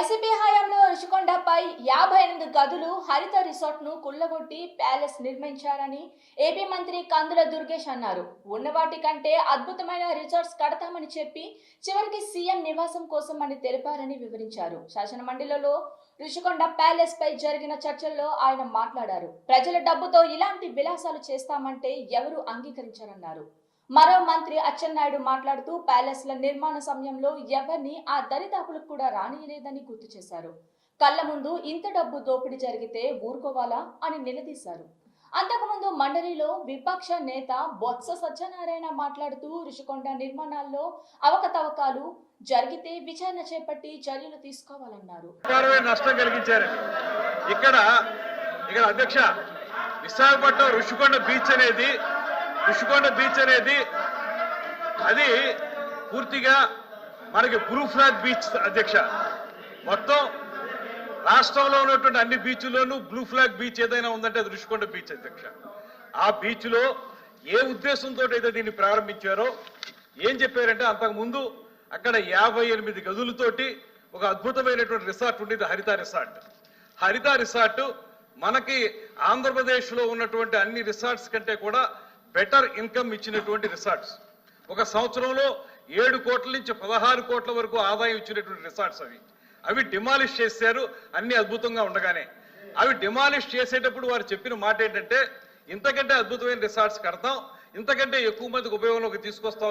YCP హయాంలో రుషికొండపై 58 గదులు హరిత రిసార్ట్ ను కుళ్లగొట్టి ప్యాలెస్ నిర్మించారని ఏపీ మంత్రి కందుల దుర్గేష్ అన్నారు. ఉన్నవాటి కంటే అద్భుతమైన రిసార్ట్స్ కడతామని చెప్పి చివరికి సీఎం నివాసం కోసం అని తెలిపారని వివరించారు. శాసనమండలిలో రుషికొండ ప్యాలెస్ పై జరిగిన చర్చల్లో ఆయన మాట్లాడారు. ప్రజల డబ్బుతో ఇలాంటి విలాసాలు చేస్తామంటే ఎవరు అంగీకరించారన్నారు. మరో మంత్రి అచ్చెన్నాయుడు మాట్లాడుతూ ప్యాలెస్ల నిర్మాణ సమయంలో ఎవరిని ఆ దరిదాపులకు కూడా రానియలేదని గుర్తు చేశారు. కళ్ల ముందు ఇంత డబ్బు దోపిడీ జరిగితే ఊరుకోవాలా అని నిలదీశారు. అంతకుముందు మండలిలో విపక్ష నేత బొత్స సత్యనారాయణ మాట్లాడుతూ రుషికొండ నిర్మాణాల్లో అవకతవకాలు జరిగితే విచారణ చేపట్టి చర్యలు తీసుకోవాలన్నారు. నష్టం కలిగించారు. ఇక్కడ అధ్యక్ష విశాఖపట్నం రుషికొండ బీచ్ అనేది అది పూర్తిగా మనకి బ్లూ ఫ్లాగ్ బీచ్ అధ్యక్ష. మొత్తం రాష్ట్రంలో ఉన్నటువంటి అన్ని బీచ్ల్లోనూ బ్లూ ఫ్లాగ్ బీచ్ ఏదైనా ఉందంటే అది రుషికొండ బీచ్ అధ్యక్ష. ఆ బీచ్లో ఏ ఉద్దేశంతో అయితే దీన్ని ప్రారంభించారో ఏం చెప్పారంటే అంతకుముందు అక్కడ 58 గదులతోటి ఒక అద్భుతమైనటువంటి రిసార్ట్ ఉండేది హరిత రిసార్ట్ మనకి ఆంధ్రప్రదేశ్లో ఉన్నటువంటి అన్ని రిసార్ట్స్ కంటే కూడా బెటర్ ఇన్కమ్ ఇచ్చినటువంటి రిసార్ట్స్. ఒక సంవత్సరంలో 7 కోట్ల నుంచి 16 కోట్ల వరకు ఆదాయం ఇచ్చినటువంటి రిసార్ట్స్ అవి డిమాలిష్ చేశారు. అన్ని అద్భుతంగా ఉండగానే అవి డిమాలిష్ చేసేటప్పుడు వారు చెప్పిన మాట ఏంటంటే ఇంతకంటే అద్భుతమైన రిసార్ట్స్ కడతాం, ఇంతకంటే ఎక్కువ మందికి ఉపయోగంలోకి తీసుకొస్తాం